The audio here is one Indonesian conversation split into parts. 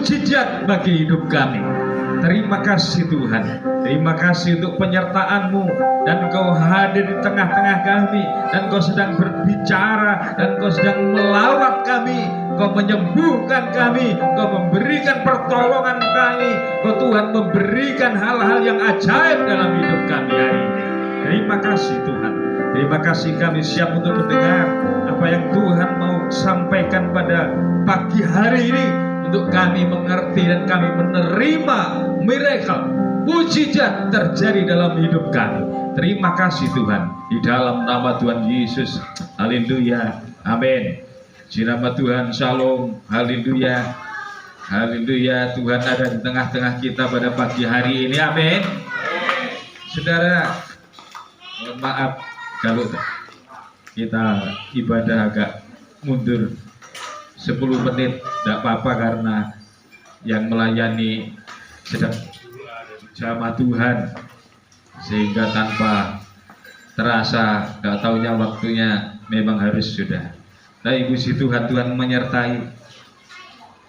mujizat bagi hidup kami. Terima kasih Tuhan. Terima kasih untuk penyertaan-Mu, dan Engkau hadir di tengah-tengah kami, dan Engkau sedang berbicara, dan Engkau sedang melawat kami, Engkau menyembuhkan kami, Engkau memberikan pertolongan kami, Engkau Tuhan memberikan hal-hal yang ajaib dalam hidup kami hari ini. Terima kasih Tuhan. Terima kasih, kami siap untuk mendengar apa yang Tuhan mau sampaikan pada pagi hari ini, untuk kami mengerti dan kami menerima miracle, mujizat terjadi dalam hidup kami. Terima kasih Tuhan, di dalam nama Tuhan Yesus. Haleluya, amin. Di nama Tuhan, shalom, haleluya, haleluya. Tuhan ada di tengah-tengah kita pada pagi hari ini, amin. Saudara, mohon maaf kalau kita ibadah agak mundur 10 menit, tidak apa-apa, karena yang melayani sedang jamaah Tuhan, sehingga tanpa terasa tidak taunya waktunya memang harus sudah. Tapi puji Tuhan, Tuhan menyertai.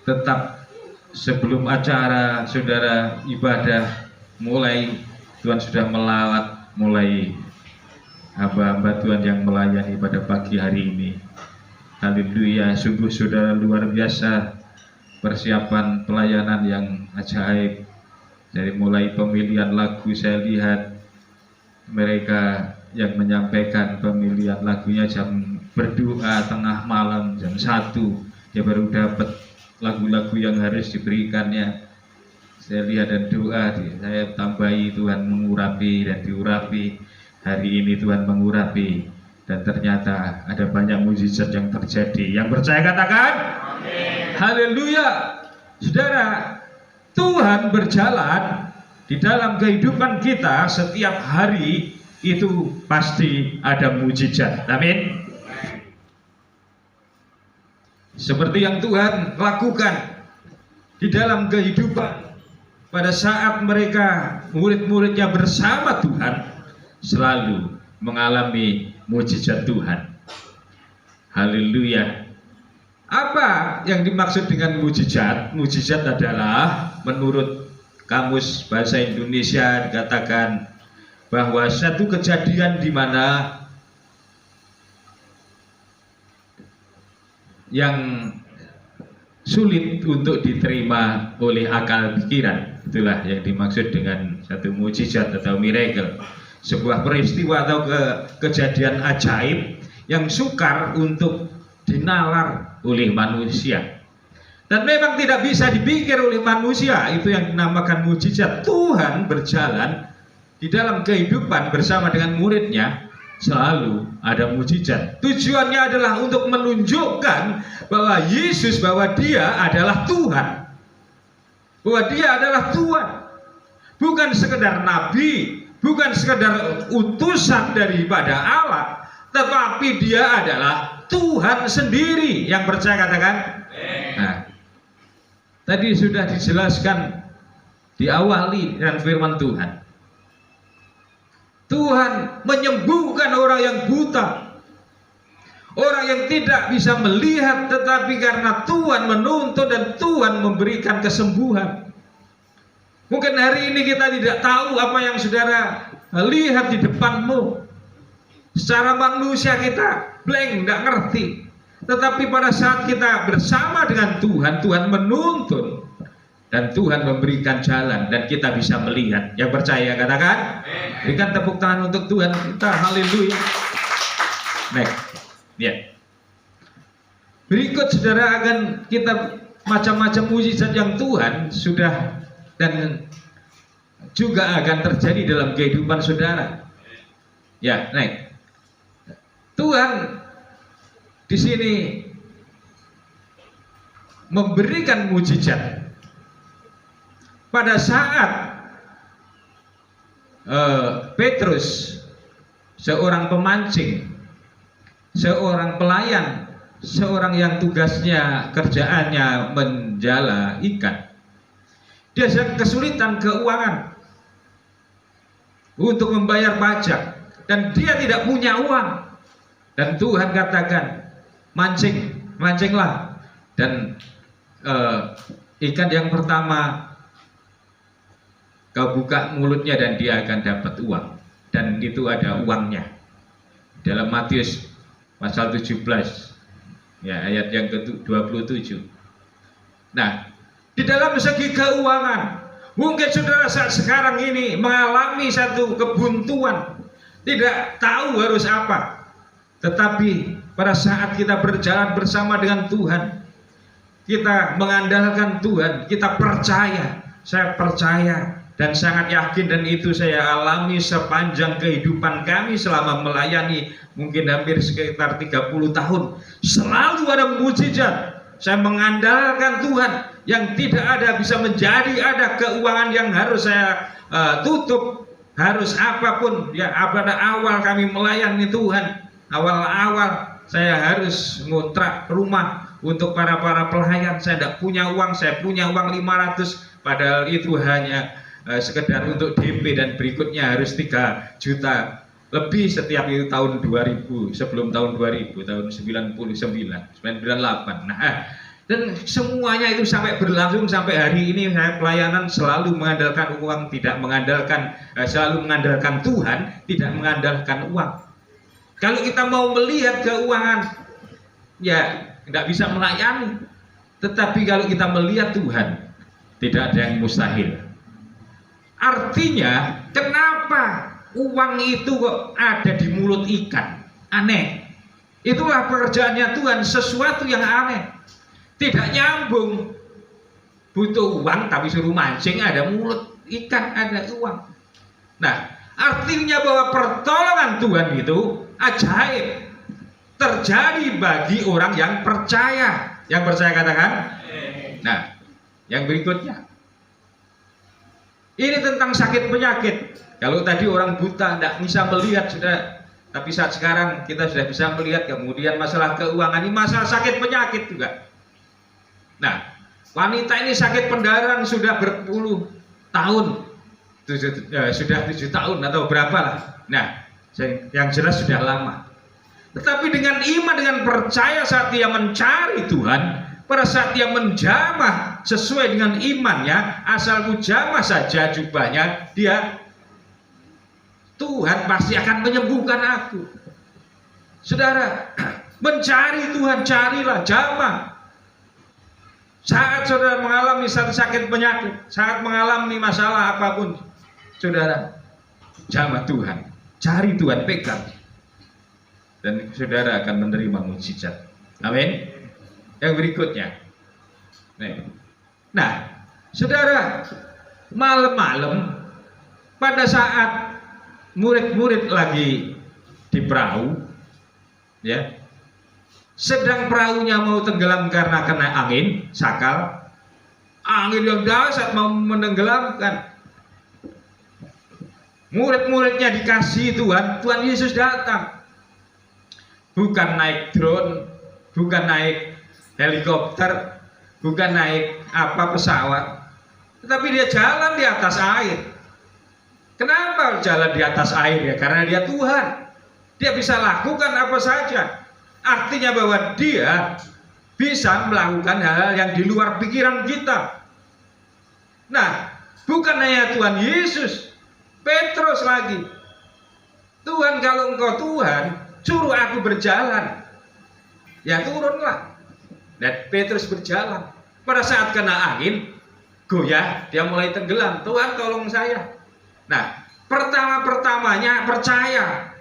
Tetap sebelum acara saudara ibadah mulai, Tuhan sudah melawat, mulai hamba-hamba Tuhan yang melayani pada pagi hari ini. Haleluya, sungguh saudara luar biasa persiapan pelayanan yang ajaib. Dari mulai pemilihan lagu, saya lihat mereka yang menyampaikan pemilihan lagunya jam berdoa tengah malam jam 1, dia baru dapat lagu-lagu yang harus diberikannya. Saya lihat dan doa, saya tambahi, Tuhan mengurapi dan diurapi. Hari ini Tuhan mengurapi, dan ternyata ada banyak mujizat yang terjadi. Yang percaya katakan amin. Haleluya. Saudara, Tuhan berjalan di dalam kehidupan kita setiap hari, itu pasti ada mujizat. Amin. Seperti yang Tuhan lakukan di dalam kehidupan pada saat mereka murid-muridnya bersama Tuhan, selalu mengalami mujizat Tuhan. Haleluya. Apa yang dimaksud dengan mujizat? Mujizat adalah, menurut Kamus Bahasa Indonesia, dikatakan bahwa satu kejadian di mana yang sulit untuk diterima oleh akal pikiran. Itulah yang dimaksud dengan satu mujizat atau miracle. Sebuah peristiwa atau kejadian ajaib yang sukar untuk dinalar oleh manusia, dan memang tidak bisa dipikir oleh manusia. Itu yang dinamakan mujizat. Tuhan berjalan di dalam kehidupan bersama dengan muridnya, selalu ada mujizat. Tujuannya adalah untuk menunjukkan bahwa Yesus, bahwa dia adalah Tuhan, bahwa dia adalah Tuhan, bukan sekedar nabi, bukan sekedar utusan daripada Allah, tetapi dia adalah Tuhan sendiri. Yang percaya katakan Nah, tadi sudah dijelaskan, diawali dengan firman Tuhan. Tuhan menyembuhkan orang yang buta, orang yang tidak bisa melihat, tetapi karena Tuhan menuntun dan Tuhan memberikan kesembuhan. Mungkin hari ini kita tidak tahu apa yang saudara lihat di depanmu. Secara manusia kita blank, tidak ngerti. Tetapi pada saat kita bersama dengan Tuhan, Tuhan menuntun dan Tuhan memberikan jalan dan kita bisa melihat. Yang percaya katakan, berikan tepuk tangan untuk Tuhan kita. Haleluya. Next. Ya. Berikut saudara akan kita macam-macam mujizat yang Tuhan sudah dan juga akan terjadi dalam kehidupan saudara. Ya, naik. Tuhan di sini memberikan mujizat pada saat Petrus, seorang pemancing, seorang pelayan, seorang yang tugasnya kerjaannya menjala ikan, dia sedang kesulitan keuangan untuk membayar pajak dan dia tidak punya uang. Dan Tuhan katakan, mancinglah. Dan ikan yang pertama kau buka mulutnya dan dia akan dapat uang. Dan itu ada uangnya. Dalam Matius pasal 17 ya, ayat yang ke-27. Nah, di dalam segi keuangan, mungkin saudara saat sekarang ini mengalami satu kebuntuan, tidak tahu harus apa. Tetapi pada saat kita berjalan bersama dengan Tuhan, kita mengandalkan Tuhan, kita percaya, saya percaya dan sangat yakin, dan itu saya alami sepanjang kehidupan kami selama melayani mungkin hampir sekitar 30 tahun. Selalu ada mujizat. Saya mengandalkan Tuhan yang tidak ada bisa menjadi ada keuangan yang harus saya tutup, harus apapun ya. Pada awal kami melayani Tuhan, awal-awal saya harus ngontrak rumah untuk para pelayan. Saya tidak punya uang, saya punya uang 500, padahal itu hanya sekedar untuk DP dan berikutnya harus 3 juta lebih setiap itu tahun 2000, sebelum tahun 2000, tahun 99, 98. Nah, dan semuanya itu sampai berlangsung sampai hari ini. Saya pelayanan selalu mengandalkan uang, tidak mengandalkan, selalu mengandalkan Tuhan, tidak mengandalkan uang. Kalau kita mau melihat keuangan, ya tidak bisa melayani. Tetapi kalau kita melihat Tuhan, tidak ada yang mustahil. Artinya, kenapa uang itu kok ada di mulut ikan? Aneh. Itulah pekerjaannya Tuhan, sesuatu yang aneh. Tidak nyambung. Butuh uang tapi suruh mancing, ada mulut ikan, ada uang. Nah, artinya bahwa pertolongan Tuhan itu ajaib, terjadi bagi orang yang percaya. Yang percaya katakan. Nah, yang berikutnya, ini tentang sakit penyakit. Kalau tadi orang buta tidak bisa melihat sudah, tapi saat sekarang kita sudah bisa melihat. Kemudian masalah keuangan, ini masalah sakit penyakit juga. Nah, wanita ini sakit pendarahan sudah berpuluh tahun, sudah 7 tahun atau berapa lah. Nah, yang jelas sudah lama. Tetapi dengan iman, dengan percaya saat dia mencari Tuhan, pada saat dia menjamah sesuai dengan imannya, asal ku jamah saja jubahnya, dia, Tuhan pasti akan menyembuhkan aku. Saudara, mencari Tuhan, carilah, jamah. Saat saudara mengalami satu sakit penyakit, saat mengalami masalah apapun, saudara, jamah Tuhan, cari Tuhan, pegang, dan saudara akan menerima mujizat. Amin. Yang berikutnya, nah, saudara, malam-malam pada saat murid-murid lagi di perahu, ya, sedang perahunya mau tenggelam karena kena angin, sakal, angin yang dahsyat mau menenggelamkan. Murid-muridnya dikasih Tuhan, Tuhan Yesus datang. Bukan naik drone, bukan naik helikopter, bukan naik pesawat, tetapi dia jalan di atas air. Kenapa jalan di atas air? Ya karena dia Tuhan. Dia bisa lakukan apa saja. Artinya bahwa dia bisa melakukan hal-hal yang di luar pikiran kita. Nah, bukan hanya Tuhan Yesus, Petrus lagi. Tuhan, kalau engkau Tuhan, suruh aku berjalan. Ya turunlah. Dan Petrus berjalan. Pada saat kena angin, goyah, dia mulai tenggelam. Tuhan, tolong saya. Nah, pertama-pertamanya percaya.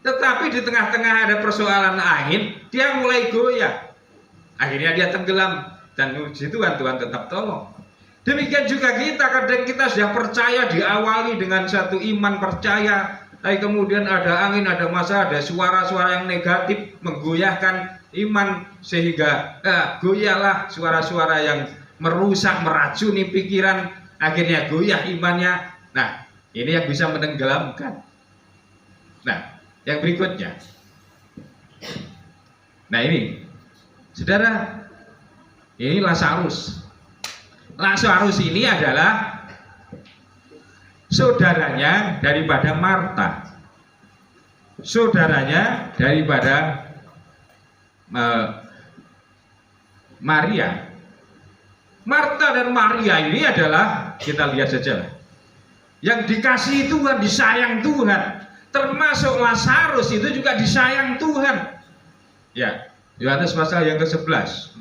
Tetapi di tengah-tengah ada persoalan angin, dia mulai goyah. Akhirnya dia tenggelam. Dan puji Tuhan, Tuhan tetap tolong. Demikian juga kita, kadang kita sudah percaya, diawali dengan satu iman percaya, tapi kemudian ada angin, ada masalah, ada suara-suara yang negatif menggoyahkan iman, sehingga goyahlah suara-suara yang merusak, meracuni pikiran, akhirnya goyah imannya. Nah, ini yang bisa menenggelamkan. Nah, yang berikutnya. Nah ini, saudara, ini Lazarus. Lazarus ini adalah saudaranya daripada Marta, saudaranya daripada Maria. Marta dan Maria ini adalah, kita lihat saja, yang dikasihi Tuhan, disayang Tuhan. Termasuk Lazarus itu juga disayang Tuhan. Ya, Yohanes pasal yang ke-11,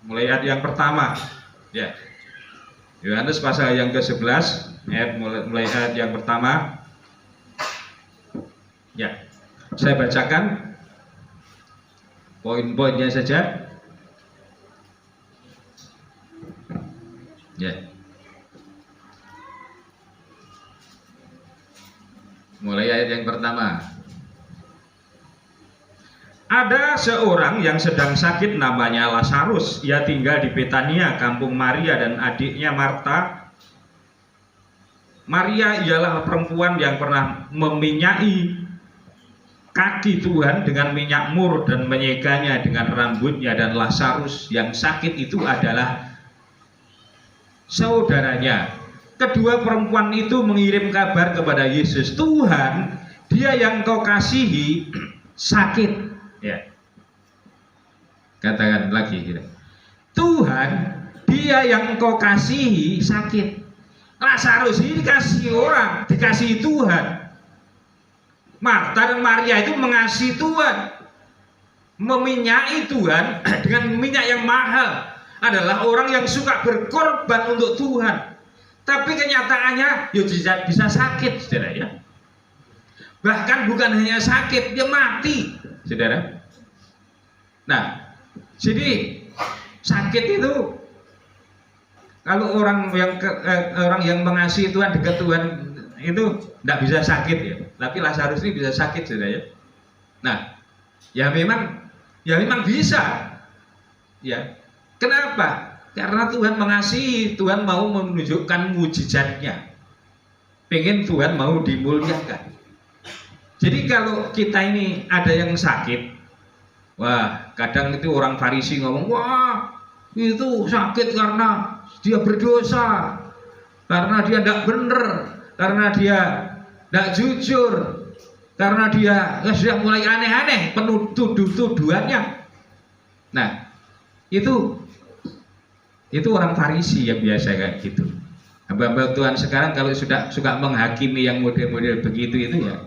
mulai ayat yang pertama. Ya, Yohanes pasal yang ke-11, mulai ayat yang pertama. Ya, saya bacakan poin-poinnya saja. Ya, mulai ayat yang pertama. Ada seorang yang sedang sakit, namanya Lazarus. Ia tinggal di Betania, kampung Maria dan adiknya Marta. Maria ialah perempuan yang pernah meminyaki kaki Tuhan dengan minyak mur dan menyeganya dengan rambutnya. Dan Lazarus yang sakit itu adalah saudaranya. Kedua perempuan itu mengirim kabar kepada Yesus, Tuhan, dia yang kau kasihi sakit. Ya, katakan lagi, Tuhan, dia yang kau kasihi sakit. Lazarus ini dikasihi orang, dikasihi Tuhan. Marta dan Maria itu mengasihi Tuhan, meminyaki Tuhan dengan minyak yang mahal. Adalah orang yang suka berkorban untuk Tuhan. Tapi kenyataannya bisa sakit, saudara ya. Bahkan bukan hanya sakit, dia mati, saudara. Nah, jadi sakit itu, kalau orang yang mengasihi Tuhan, dekat Tuhan itu tidak bisa sakit ya. Tapi Lazarus ini bisa sakit, saudara ya. Nah, ya memang bisa. Ya. Kenapa? Karena Tuhan mengasihi, Tuhan mau menunjukkan mujizatnya. Pengen Tuhan mau dimuliakan. Jadi kalau kita ini ada yang sakit, wah, kadang itu orang Farisi ngomong, wah, itu sakit karena dia berdosa, karena dia tidak benar, karena dia tidak jujur, karena dia sudah mulai aneh-aneh, penuh tuduh-tuduhannya. Nah, itu orang Farisi yang biasa kayak gitu. Hamba-hamba Tuhan sekarang kalau sudah suka menghakimi yang model-model begitu itu ya,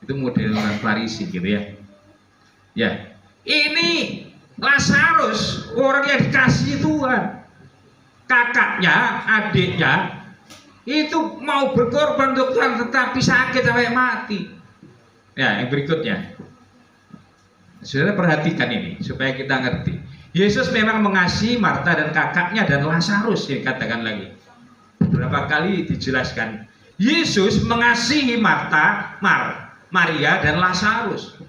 itu model orang Farisi gitu ya. Ya, ini Lazarus orang yang dikasihi Tuhan. Kakaknya, adiknya itu mau berkorban untuk Tuhan, tetapi sakit sampai mati. Ya, yang berikutnya, saudara perhatikan ini supaya kita ngerti. Yesus memang mengasihi Marta dan kakaknya dan Lazarus, ya katakan lagi. Beberapa kali dijelaskan. Yesus mengasihi Marta, Maria dan Lazarus.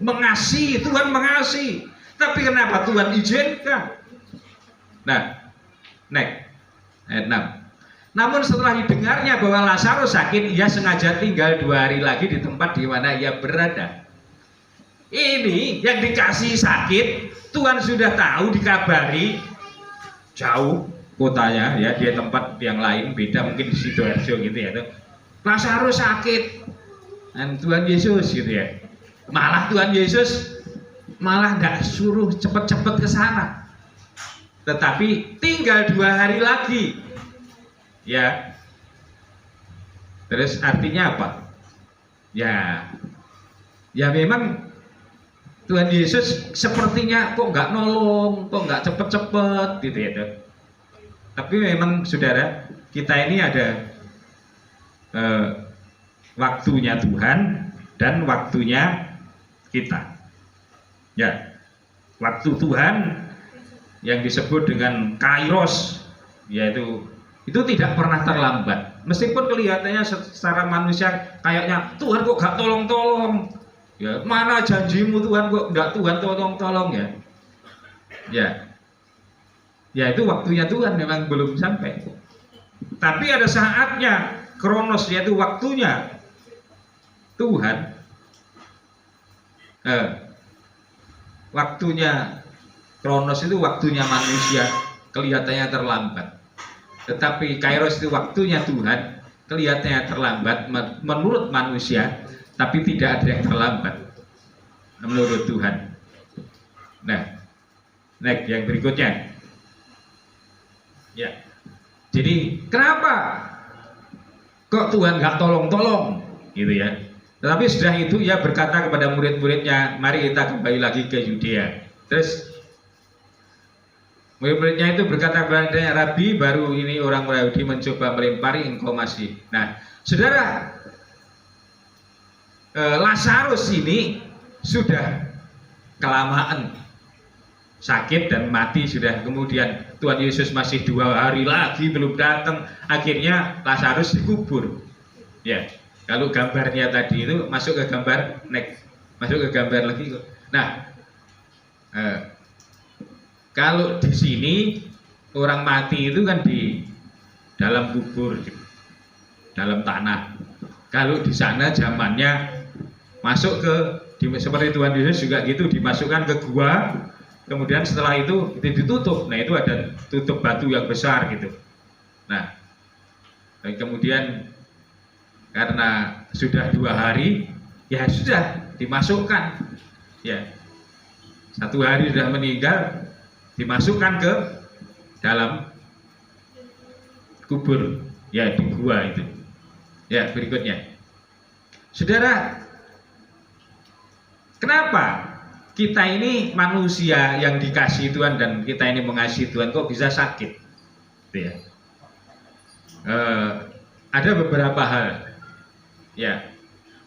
Mengasihi, Tuhan mengasihi. Tapi kenapa Tuhan izinkan? Nah, next, ayat 6. Namun setelah didengarnya bahwa Lazarus sakit, ia sengaja tinggal 2 hari lagi di tempat di mana ia berada. Ini yang dikasih sakit, Tuhan sudah tahu, dikabari, jauh kotanya ya, dia tempat yang lain beda, mungkin di Sidoarjo gitu ya, Lazarus sakit dan Tuhan Yesus gitu ya, malah Tuhan Yesus malah nggak suruh cepet-cepet ke sana, tetapi tinggal 2 hari lagi ya. Terus artinya apa ya, ya memang Tuhan Yesus sepertinya kok nggak nolong, kok nggak cepet-cepet gitu ya. Tapi memang saudara, kita ini ada waktunya Tuhan dan waktunya kita. Ya, waktu Tuhan yang disebut dengan kairos, yaitu itu tidak pernah terlambat. Meskipun kelihatannya secara manusia kayaknya Tuhan kok gak tolong-tolong, ya mana janjimu Tuhan kok gak Tuhan tolong-tolong ya. Ya itu waktunya Tuhan memang belum sampai. Tapi ada saatnya kronos, yaitu waktunya Tuhan. Waktunya kronos itu waktunya manusia, kelihatannya terlambat. Tetapi kairos itu waktunya Tuhan, kelihatannya terlambat menurut manusia, tapi tidak ada yang terlambat menurut Tuhan. Nah, next yang berikutnya. Ya. Jadi kenapa kok Tuhan nggak tolong-tolong gitu ya? Tetapi sudah itu ia berkata kepada murid-muridnya, mari kita kembali lagi ke Yudea. Terus murid-muridnya itu berkata kepadanya, Rabi, baru ini orang Yahudi mencoba melempari, engkau masih. Nah, saudara, Lazarus ini sudah kelamaan sakit dan mati sudah. Kemudian Tuhan Yesus masih 2 hari lagi belum datang. Akhirnya Lazarus dikubur. Ya, kalau gambarnya tadi itu masuk ke gambar next, masuk ke gambar lagi. Nah, kalau di sini orang mati itu kan di dalam kubur, dalam tanah. Kalau di sana zamannya masuk ke seperti Tuhan Yesus juga gitu, dimasukkan ke gua. Kemudian setelah itu ditutup. Nah, itu ada tutup batu yang besar gitu. Nah, dan kemudian karena sudah 2 hari, ya sudah dimasukkan. Ya, 1 hari sudah meninggal, dimasukkan ke dalam kubur, ya di gua itu. Ya, berikutnya, saudara, kenapa kita ini manusia yang dikasihi Tuhan dan kita ini mengasihi Tuhan kok bisa sakit? Ya. Ada beberapa hal. Ya,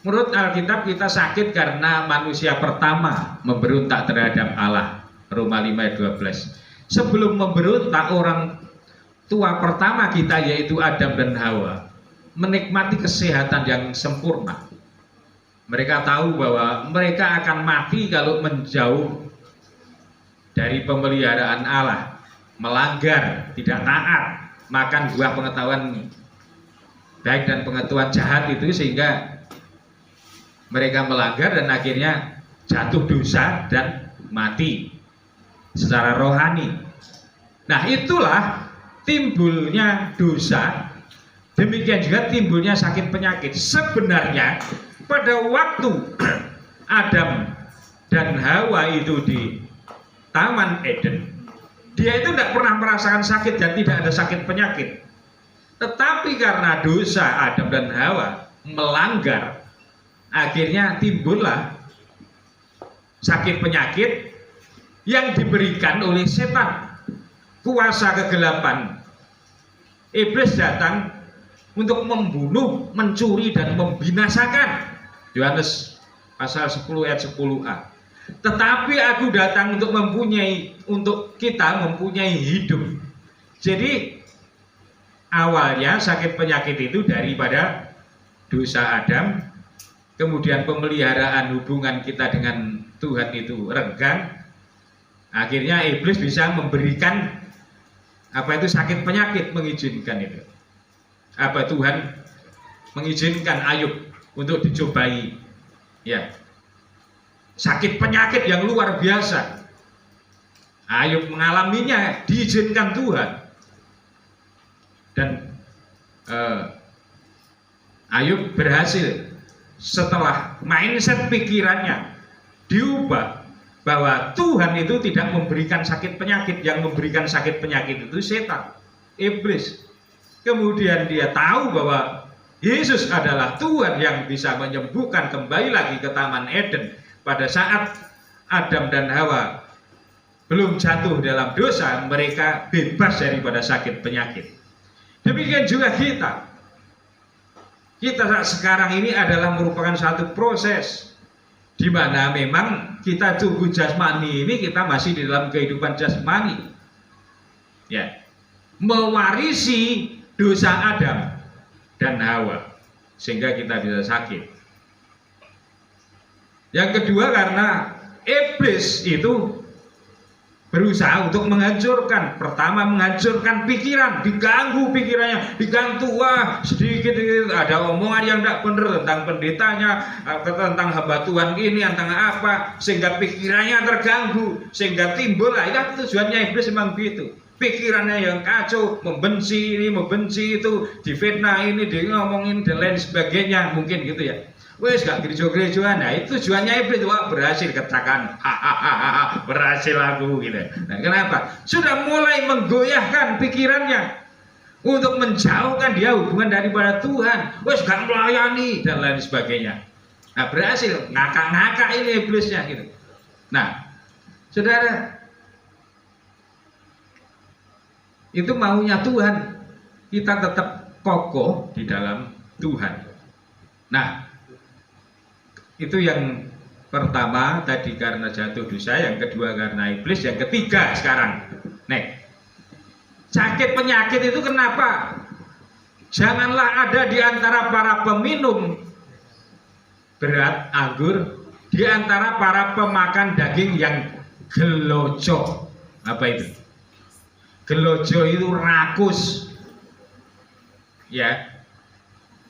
menurut Alkitab kita sakit karena manusia pertama memberontak terhadap Allah. Roma 5 ayat 12. Sebelum memberontak, orang tua pertama kita yaitu Adam dan Hawa menikmati kesehatan yang sempurna. Mereka tahu bahwa mereka akan mati kalau menjauh dari pemeliharaan Allah, melanggar, tidak taat, makan buah pengetahuan baik dan pengetahuan jahat itu, sehingga mereka melanggar dan akhirnya jatuh dosa dan mati secara rohani. Nah, itulah timbulnya dosa, demikian juga timbulnya sakit penyakit. Sebenarnya pada waktu Adam dan Hawa itu di Taman Eden, dia itu tidak pernah merasakan sakit dan tidak ada sakit penyakit. Tetapi karena dosa Adam dan Hawa melanggar, akhirnya timbullah sakit penyakit yang diberikan oleh setan, kuasa kegelapan. Iblis datang untuk membunuh, mencuri, dan membinasakan. Yohanes pasal 10 ayat 10a. Tetapi aku datang untuk kita mempunyai hidup. Jadi awalnya sakit penyakit itu daripada dosa Adam, kemudian pemeliharaan hubungan kita dengan Tuhan itu renggang. Akhirnya iblis bisa memberikan sakit penyakit, mengizinkan itu. Tuhan mengizinkan Ayub untuk dicobai, ya, sakit penyakit yang luar biasa. Ayub mengalaminya, diizinkan Tuhan. Dan Ayub berhasil setelah mindset pikirannya diubah bahwa Tuhan itu tidak memberikan sakit penyakit, yang memberikan sakit penyakit itu setan, iblis. Kemudian dia tahu bahwa Yesus adalah Tuhan yang bisa menyembuhkan. Kembali lagi ke Taman Eden pada saat Adam dan Hawa belum jatuh dalam dosa, mereka bebas daripada sakit penyakit. Demikian juga kita sekarang ini adalah merupakan satu proses di mana memang kita tubuh jasmani ini, kita masih di dalam kehidupan jasmani, ya, mewarisi dosa Adam dan Hawa sehingga kita bisa sakit. Yang kedua, karena iblis itu berusaha untuk menghancurkan. Pertama, menghancurkan pikiran, diganggu pikirannya, diganggu, wah sedikit ada omongan yang tidak benar tentang pendetanya, tentang hamba Tuhan ini, tentang apa, sehingga pikirannya terganggu, sehingga timbul lah. Itu tujuannya iblis memang begitu. Pikirannya yang kacau, membenci ini, membenci itu, difitnah ini, di ngomongin dan lain sebagainya, mungkin gitu ya. Wes gak gereja-gerejaan, nah itu tujuannya iblis. Wah, berhasil katakan, berhasil aku gitu. Nah, kenapa? Sudah mulai menggoyahkan pikirannya untuk menjauhkan dia hubungan daripada Tuhan. Wes gak melayani dan lain sebagainya. Nah, berhasil ngakak-ngakak ini iblisnya gitu. Nah, saudara, itu maunya Tuhan, kita tetap kokoh di dalam Tuhan. Nah, itu yang pertama tadi karena jatuh dosa, yang kedua karena iblis, yang ketiga sekarang sakit penyakit itu kenapa? Janganlah ada di antara para peminum berat anggur, di antara para pemakan daging yang gelojo. Apa itu? Gelojo itu rakus, ya.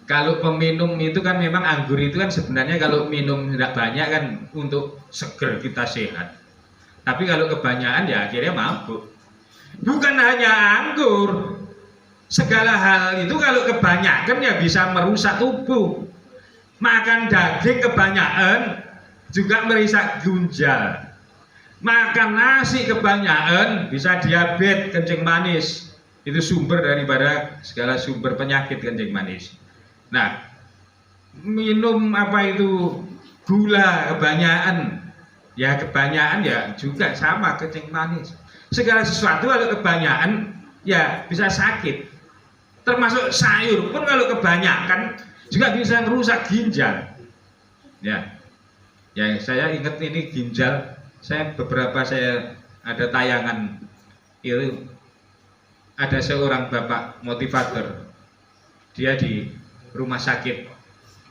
Kalau peminum itu kan memang anggur itu kan sebenarnya kalau minum tidak banyak kan untuk seger, kita sehat. Tapi kalau kebanyakan ya akhirnya mabuk. Bukan hanya anggur, segala hal itu kalau kebanyakan ya bisa merusak tubuh. Makan daging kebanyakan juga merusak ginjal. Makan nasi kebanyakan bisa diabetes, kencing manis. Itu sumber daripada segala sumber penyakit, kencing manis. Nah, minum apa itu gula kebanyakan, ya kebanyakan ya juga sama kencing manis. Segala sesuatu kalau kebanyakan ya bisa sakit. Termasuk sayur pun kalau kebanyakan juga bisa merusak ginjal. Ya, saya ingat ini ginjal. Saya ada tayangan itu, ada seorang bapak motivator, dia di rumah sakit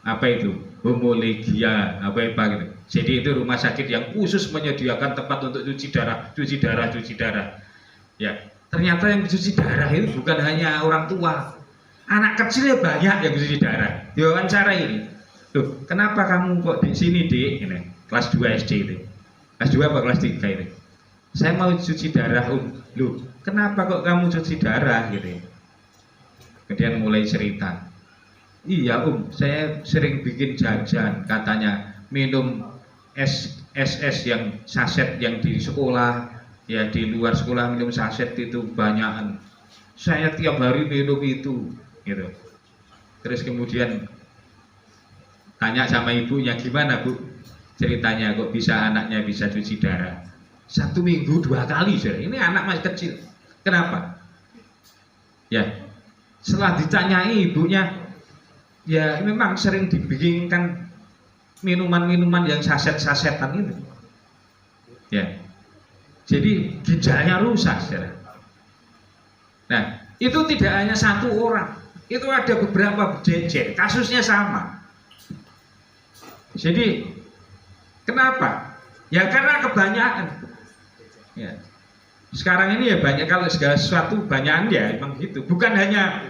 apa itu Homolegia apa gitu. Jadi itu rumah sakit yang khusus menyediakan tempat untuk cuci darah. Ya, ternyata yang cuci darah itu bukan hanya orang tua, anak kecilnya banyak yang cuci darah. Diwawancara ini, loh, kenapa kamu kok di sini, Dik? Ini kelas 2 SD itu. Kelas 2 apa kelas 3 itu? Saya mau cuci darah, Loh, kenapa kok kamu cuci darah gitu? Kemudian mulai cerita. Iya, saya sering bikin jajan, katanya minum SS yang saset yang di sekolah, ya di luar sekolah minum saset itu banyakan. Saya tiap hari minum itu, gitu. Terus kemudian tanya sama ibunya, gimana Bu? Ceritanya kok bisa anaknya bisa cuci darah 1 minggu 2 kali, saudara. Ini anak masih kecil. Kenapa? Ya, setelah ditanyai ibunya, ya memang sering dibikinkan minuman-minuman yang saset-sasetan itu. Ya, jadi ginjalnya rusak, saudara. Nah, itu tidak hanya satu orang, itu ada beberapa berjejer, kasusnya sama. Jadi kenapa? Ya karena kebanyakan. Ya. Sekarang ini ya banyak, kalau segala sesuatu banyakan ya emang gitu. Bukan hanya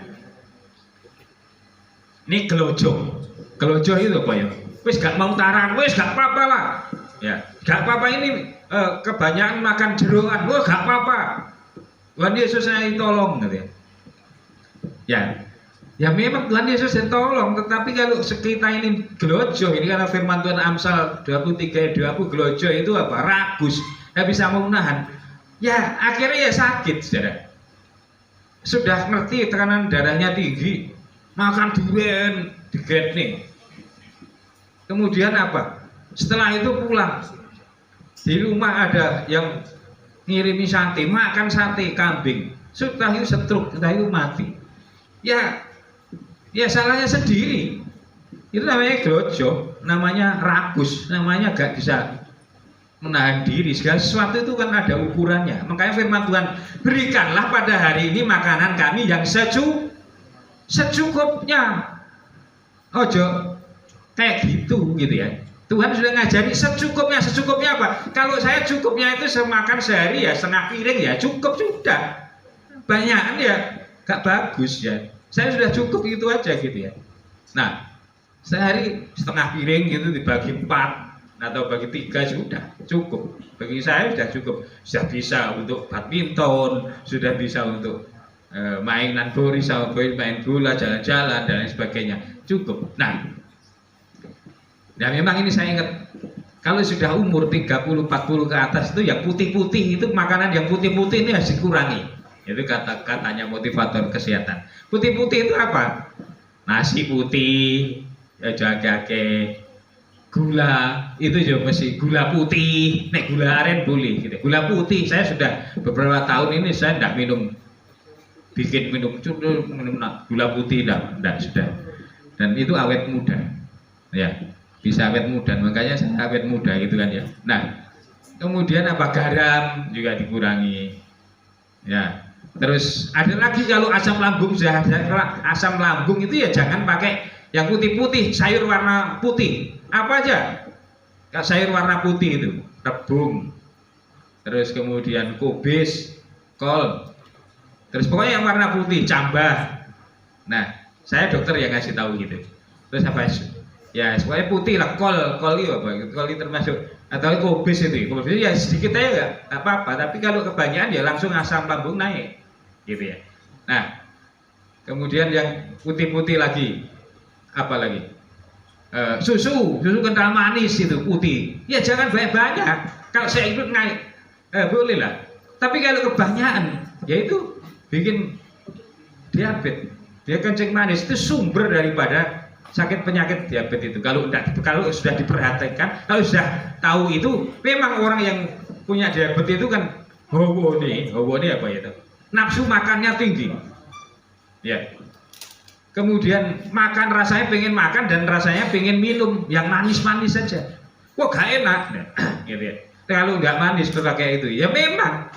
ini gelojo itu apa ya? Wis gak mau tarawih, wis gak apa-apa lah. Ya, gak apa-apa ini kebanyakan makan jeroan, wah gak apa-apa, Tuhan Yesus saya tolong gitu ya. Ya memang Tuhan Yesus yang tolong, tetapi kalau kita ini gelojo, ini karena firman Tuhan Amsal 23 ayat 20, gelojo itu apa? Ragus, nggak bisa menahan. Ya akhirnya ya sakit, saudara. Sudah ngerti tekanan darahnya tinggi, makan durian, diget nih. Kemudian apa? Setelah itu pulang, di rumah ada yang ngirimi sate, makan sate kambing, sudah itu stroke, sudah itu mati. Ya salahnya sendiri. Itu namanya gelojo, namanya ragus, namanya gak bisa menahan diri. Segala sesuatu itu kan ada ukurannya. Makanya firman Tuhan, berikanlah pada hari ini makanan kami yang secukupnya. Ojo kayak gitu ya. Tuhan sudah ngajari secukupnya. Secukupnya apa? Kalau saya cukupnya itu semakan sehari ya setengah piring ya cukup sudah. Banyakan ya gak bagus ya. Saya sudah cukup gitu aja gitu ya. Nah, sehari setengah piring gitu dibagi 4 atau bagi 3 sudah cukup. Bagi saya sudah cukup. Sudah bisa untuk badminton, sudah bisa untuk mainan boris, main bola, jalan-jalan dan lain sebagainya. Cukup. Nah, memang ini saya ingat, kalau sudah umur 30-40 ke atas itu ya putih-putih, itu makanan yang putih-putih ini harus dikurangi. Itu katanya motivator kesehatan. Putih-putih itu apa? Nasi putih, jaga-jaga, gula, itu juga masih gula putih. Nek gula aren boleh gitu. Gula putih, saya sudah beberapa tahun ini saya tidak minum gula putih, tidak sudah. Dan itu awet muda. Ya, bisa awet muda, makanya saya awet muda gitu kan ya. Nah, kemudian apa? Garam juga dikurangi. Ya. Terus ada lagi kalau asam lambung, asam lambung itu ya jangan pakai yang putih-putih, sayur warna putih. Apa aja? Sayur warna putih itu, rebung. Terus kemudian kubis, kol. Terus pokoknya yang warna putih, cambah. Nah, saya dokter yang ngasih tahu gitu. Terus apa? Ya, pokoknya putih lah, kol itu apa? Kol itu termasuk, atau kubis itu. Kubis ya sedikit aja nggak apa-apa, tapi kalau kebanyakan ya langsung asam lambung naik. Gitu ya. Nah, kemudian yang putih-putih lagi, apa lagi? Susu kental manis itu putih. Ya jangan banyak-banyak. Kalau saya ikut naik, boleh lah. Tapi kalau kebanyakan, ya itu bikin diabetes. Dia kencing manis itu sumber daripada sakit penyakit diabetes itu. Kalau sudah diperhatikan, kalau sudah tahu itu, memang orang yang punya diabetes itu kan hawa nih apa itu? Nafsu makannya tinggi, ya. Kemudian makan rasanya pengen makan dan rasanya pengen minum yang manis-manis saja. Wah gak enak, gitu ya. Kalau nggak manis berbagai itu, ya memang.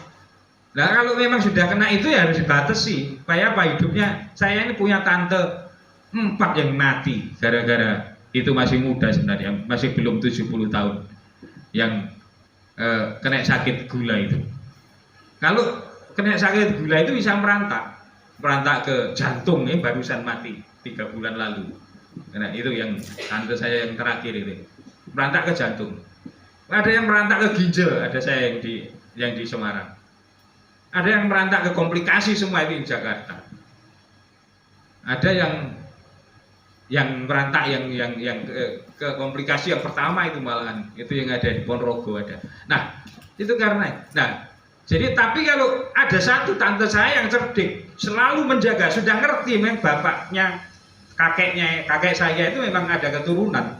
Nah kalau memang sudah kena itu ya harus dibatasi. Supaya apa hidupnya? Saya ini punya tante 4 yang mati gara-gara itu masih muda sebenarnya, masih belum 70 tahun, yang kena sakit gula itu. Kalau kena sakit gula itu bisa merantak ke jantung ya, barusan mati 3 bulan lalu. Nah itu yang tante saya yang terakhir itu merantak ke jantung. Ada yang merantak ke ginjal, ada saya yang di Semarang. Ada yang merantak ke komplikasi semua itu di Jakarta. Ada yang merantak yang ke komplikasi yang pertama itu malahan itu yang ada di Ponorogo ada. Nah itu karena jadi tapi kalau ada satu tante saya yang cerdik, selalu menjaga, sudah ngerti memang bapaknya, kakek saya itu memang ada keturunan,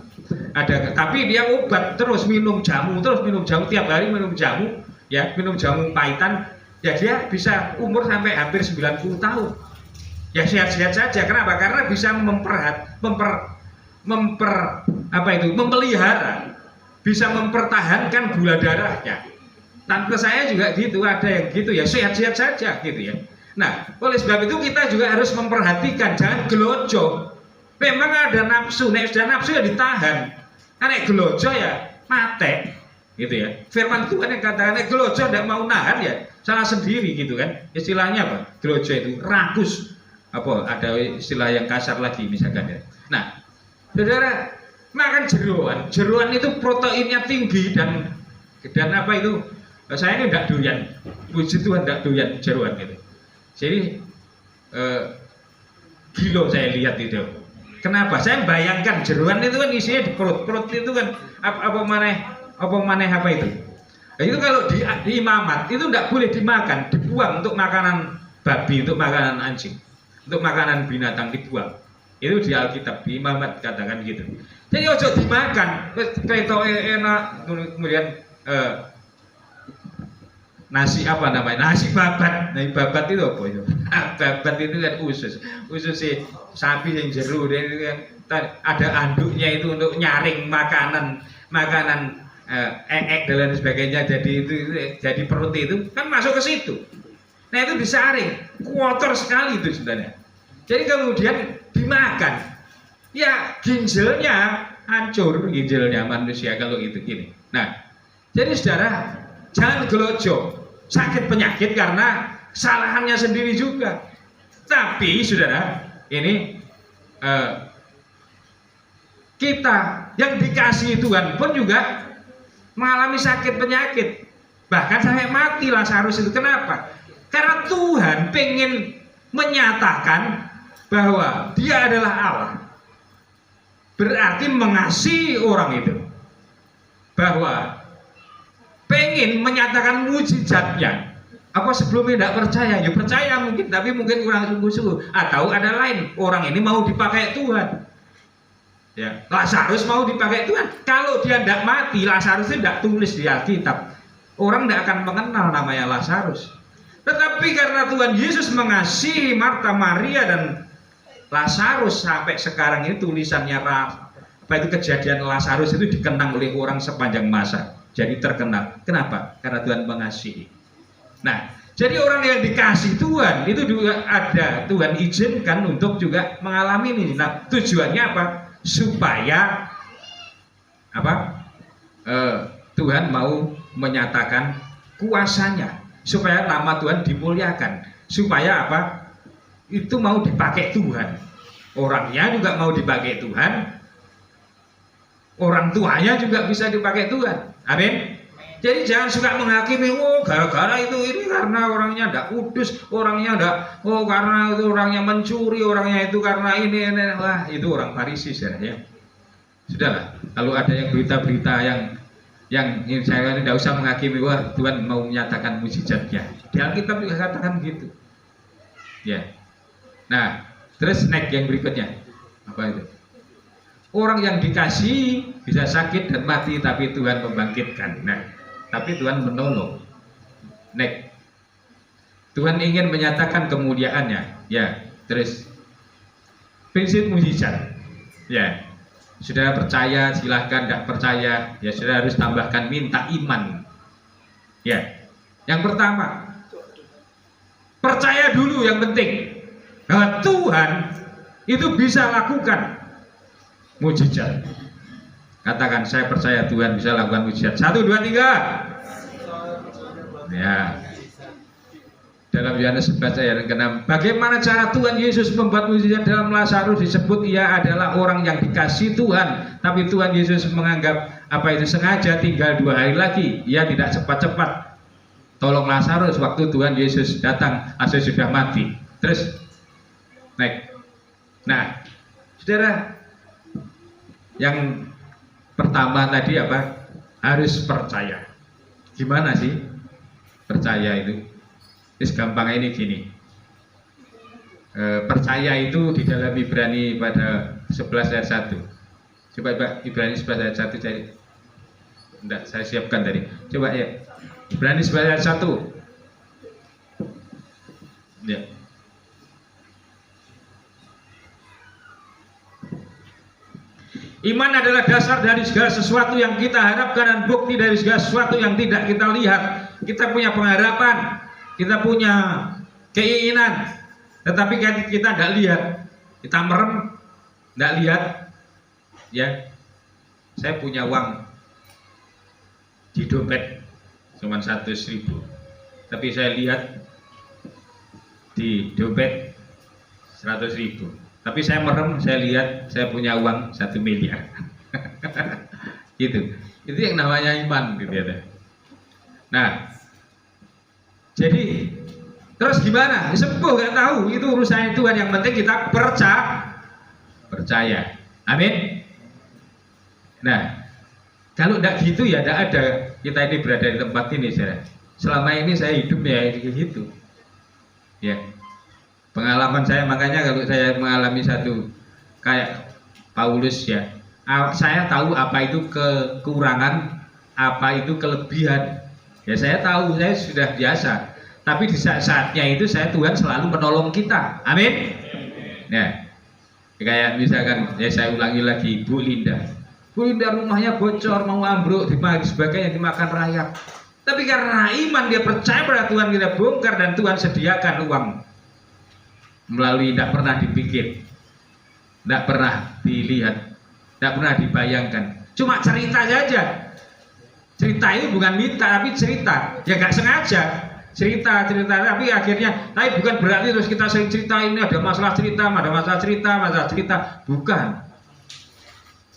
tapi dia obat terus minum jamu tiap hari minum jamu, ya minum jamu pahitan, ya dia bisa umur sampai hampir 90 tahun, ya sehat-sehat saja. Kenapa? Karena bisa memelihara, bisa mempertahankan gula darahnya. Tante saya juga gitu, ada yang gitu ya, sehat-sehat saja gitu ya. Nah, oleh sebab itu kita juga harus memperhatikan, jangan gelojo. Memang ada nafsu, sudah nafsu ya ditahan. Karena gelojo ya mate, gitu ya. Firman Tuhan yang katakan gelojo tidak mau nahan ya salah sendiri gitu kan. Istilahnya apa? Gelojo itu rakus. Apa? Ada istilah yang kasar lagi misalkan ya. Nah, saudara makan jeroan itu proteinnya tinggi dan Dan apa itu? Saya ini tidak doyan, puji Tuhan tidak doyan jeroan gitu. Jadi gila saya lihat itu. Kenapa? Saya bayangkan jeroan itu kan isinya di perut itu kan apa maneh apa itu? Nah, itu kalau di imamat itu tidak boleh dimakan, dibuang untuk makanan babi, untuk makanan anjing, untuk makanan binatang dibuang. Itu di Alkitab, di imamat katakan gitu. Jadi ojo dimakan, kereta enak, kemudian nasi apa namanya, nasi babat. Nasi babat itu apa itu? Babat itu kan usus si sapi yang jeru, dia kan ada anduknya itu untuk nyaring makanan dan lain sebagainya. Jadi itu jadi perut itu kan masuk ke situ. Nah itu disaring, kotor sekali itu sebenarnya. Jadi kemudian dimakan, ya ginjalnya hancur, ginjalnya manusia kalau itu gini. Nah, jadi saudara jangan gelojo sakit penyakit karena kesalahannya sendiri juga. Tapi saudara ini kita yang dikasihi Tuhan pun juga mengalami sakit penyakit, bahkan sampai mati Lazarus itu. Kenapa? Karena Tuhan pengen menyatakan bahwa dia adalah Allah, berarti mengasihi orang itu, bahwa pengen menyatakan mujizatnya. Apa sebelumnya tidak percaya? Ya percaya mungkin, tapi mungkin kurang sungguh-sungguh, atau ada lain, orang ini mau dipakai Tuhan. Ya, Lazarus mau dipakai Tuhan. Kalau dia tidak mati, Lazarus itu tidak tulis di Alkitab, orang tidak akan mengenal namanya Lazarus. Tetapi karena Tuhan Yesus mengasihi Marta, Maria, dan Lazarus, sampai sekarang ini tulisannya apa itu kejadian Lazarus itu dikenang oleh orang sepanjang masa. Jadi terkenal. Kenapa? Karena Tuhan mengasihi. Nah, jadi orang yang dikasih Tuhan itu juga ada Tuhan izinkan untuk juga mengalami ini. Nah, tujuannya apa? Supaya apa? Tuhan mau menyatakan kuasanya, supaya nama Tuhan dimuliakan, supaya apa? Itu mau dipakai Tuhan. Orangnya juga mau dipakai Tuhan, orang tuanya juga bisa dipakai Tuhan. Amin. Jadi jangan suka menghakimi, oh gara-gara itu ini karena orangnya tidak kudus, orangnya tidak, oh karena itu orangnya mencuri, orangnya itu karena ini. Wah, itu orang Farisi ya. Sudahlah, kalau ada yang berita-berita yang saya tidak usah menghakimi, wah Tuhan mau menyatakan mujizatnya. Di Alkitab juga katakan gitu. Ya. Nah, terus next yang berikutnya apa itu? Orang yang dikasihi bisa sakit dan mati, tapi Tuhan membangkitkan. Nah, tapi Tuhan menolong. Next, Tuhan ingin menyatakan kemuliaannya. Ya, terus prinsip mujizat. Ya, saudara percaya silahkan, tidak percaya ya saudara harus tambahkan minta iman. Ya, yang pertama percaya dulu yang penting. Nah, Tuhan itu bisa lakukan mujizat. Katakan saya percaya Tuhan bisa lakukan mujizat. 1, 2, 3. Ya. Dalam Yohanes 11 ayat 6, bagaimana cara Tuhan Yesus membuat mujizat dalam Lazarus? Disebut ia adalah orang yang dikasihi Tuhan, tapi Tuhan Yesus menganggap apa itu sengaja tinggal 2 hari lagi. Ia tidak cepat-cepat tolong Lazarus waktu Tuhan Yesus datang, Lazarus sudah mati. Terus naik. Nah, saudara, yang pertama tadi apa? Harus percaya. Gimana sih percaya itu? Gampang ini gini. Percaya itu di dalam Ibrani pada 11 ayat 1. Coba Ibrani 11 ayat 1 cari. Enggak, saya siapkan tadi. Coba ya. Ibrani 11 ayat 1. Ya. Iman adalah dasar dari segala sesuatu yang kita harapkan dan bukti dari segala sesuatu yang tidak kita lihat. Kita punya pengharapan, kita punya keinginan, tetapi kita tidak lihat, kita merem, tidak lihat. Ya, saya punya uang di dompet cuma 100.000, tapi saya lihat di dompet 100.000. Tapi saya merem, saya lihat saya punya uang 1 miliar. Gitu. Itu yang namanya iman, gitu ya. Nah, jadi terus gimana? Sembuh nggak tahu, itu urusan Tuhan. Yang penting kita percaya. Amin. Nah, kalau tidak gitu ya tidak ada kita ini berada di tempat ini, saudara. Selama ini saya hidup ya gitu. Ya, pengalaman saya, makanya kalau saya mengalami satu kayak Paulus ya, saya tahu apa itu kekurangan, apa itu kelebihan. Ya saya tahu, saya sudah biasa. Tapi di saat-saatnya itu Tuhan selalu menolong kita. Amin. Nah, kayak misalkan ya saya ulangi lagi, Bu Linda rumahnya bocor, mau ambruk, sebagainya, dimakan rayap. Tapi karena iman dia percaya pada Tuhan, kita bongkar dan Tuhan sediakan uang melalui, tidak pernah dipikir, tidak pernah dilihat, tidak pernah dibayangkan, cuma cerita saja. Cerita itu bukan minta, tapi cerita, ya nggak sengaja cerita, tapi akhirnya, tapi bukan berarti terus kita sering cerita ini ada masalah cerita, bukan.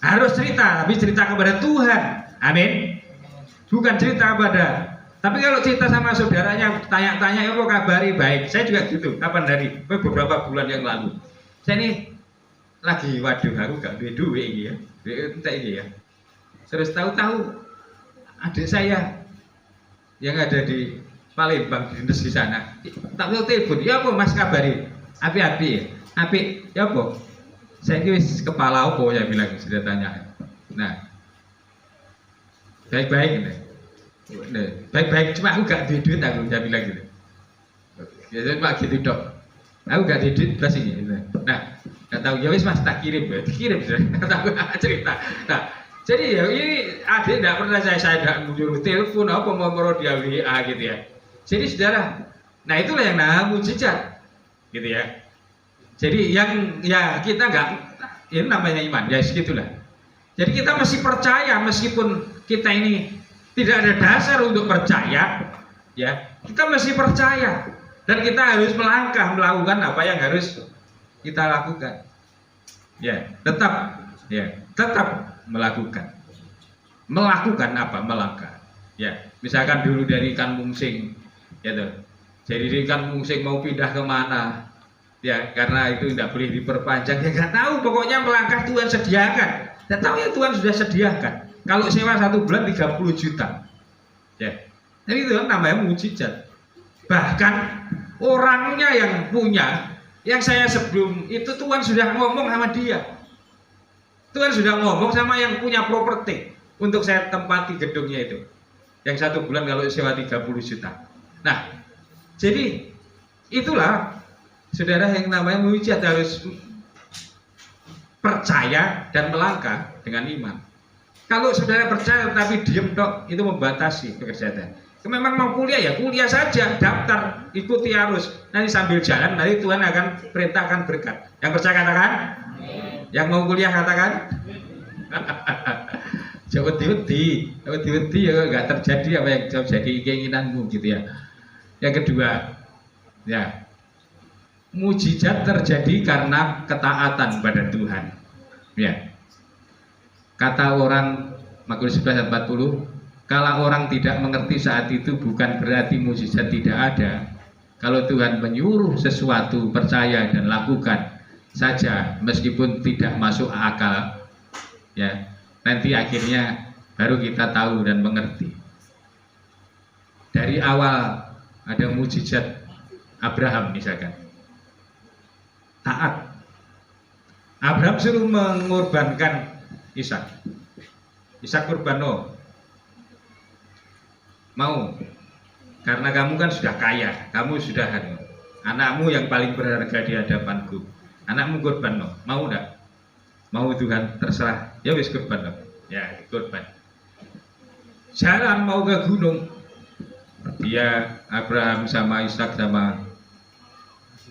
Harus cerita, tapi cerita kepada Tuhan. Amin. Bukan cerita kepada. Tapi kalau cerita sama saudaranya, tanya-tanya, apa kabari? Baik. Saya juga gitu. Kapan dari beberapa bulan yang lalu. Saya ini lagi, waduh, aku gak duit ini ya. Entah ini ya. Terus tahu-tahu adik saya yang ada di Palembang, di sana. Tak tahu telepon. Ya apa Mas kabari? Api-api ya. Api, ya apa? Saya kira kepala opo ya bilang, sudah tanya. Nah, baik-baik, baik-baik, cuma aku gak duit, aku saya bilang gitu. Ya cuma gitu dok. Aku gak duit plus ini. Nah, nggak tahu ya wis Mas tak kirim, nggak tahu cerita. Nah, jadi ya ini adik tidak pernah saya tidak menyuruh telepon apa mau dia WA gitu ya. Jadi saudara, nah itulah yang namanya mujizat, gitu ya. Jadi yang ya kita nggak, ini namanya iman ya segitulah. Jadi kita mesti percaya meskipun kita ini tidak ada dasar untuk percaya, ya kita mesti percaya dan kita harus melangkah melakukan apa yang harus kita lakukan. Ya tetap melakukan apa, melangkah. Ya misalkan dulu dari ikan mungsing, ya tuh. Jadi ikan mungsing mau pindah kemana? Ya karena itu tidak boleh diperpanjang, ya nggak tahu, pokoknya melangkah Tuhan sediakan. Dan tahu ya Tuhan sudah sediakan. Kalau sewa 1 bulan 30 juta, ya, jadi itu kan namanya mujizat. Bahkan orangnya yang punya, yang saya sebelum itu Tuhan sudah ngomong sama dia. Tuhan sudah ngomong sama yang punya properti untuk saya tempati gedungnya itu. Yang 1 bulan kalau sewa 30 juta. Nah, jadi itulah. Saudara, yang namanya mujizat harus percaya dan melangkah dengan iman. Kalau saudara percaya tapi diem dok, itu membatasi pekerjaan. Memang mau kuliah ya kuliah saja, daftar, ikuti arus. Nanti sambil jalan, nanti Tuhan akan perintahkan berkat. Yang percaya katakan, yang mau kuliah katakan. Jauh wedi ya nggak terjadi apa yang jadi keinginanmu gitu ya. Yang kedua, ya. Mujizat terjadi karena ketaatan pada Tuhan. Ya. Kata orang Mazmur 11 ayat 40, kalau orang tidak mengerti saat itu bukan berarti mujizat tidak ada. Kalau Tuhan menyuruh sesuatu, percaya dan lakukan saja meskipun tidak masuk akal. Ya. Nanti akhirnya baru kita tahu dan mengerti. Dari awal ada mujizat Abraham misalkan. Taat. Abraham suruh mengorbankan Ishak. Ishak kurban mau, karena kamu kan sudah kaya, kamu sudah anakmu yang paling berharga di hadapanku, anakmu kurban mau enggak? Mau Tuhan terserah, ya wis kurban ya kurban. Jalan mau ke gunung, dia Abraham sama Ishak sama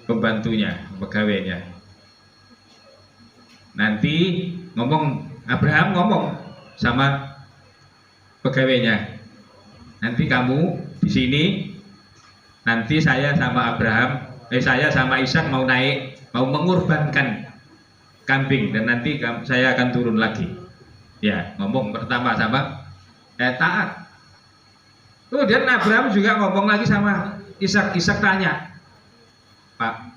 pembantunya, pegawainya. Nanti Abraham ngomong sama pegawainya. Nanti kamu di sini, nanti saya sama Ishak mau mengorbankan kambing dan nanti saya akan turun lagi. Ya, ngomong pertama sama taat. Kemudian Abraham juga ngomong lagi sama Ishak. Ishak tanya, Pak,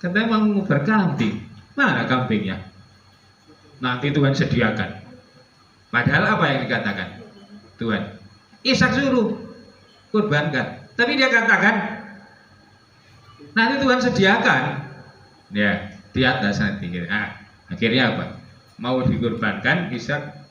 katanya mau berkambing, mana kambingnya? Nanti Tuhan sediakan. Padahal apa yang dikatakan Tuhan? Ishak suruh kurbankan, tapi dia katakan nanti Tuhan sediakan. Ya, di atas nanti. Akhirnya apa? Mau dikurbankan Ishak.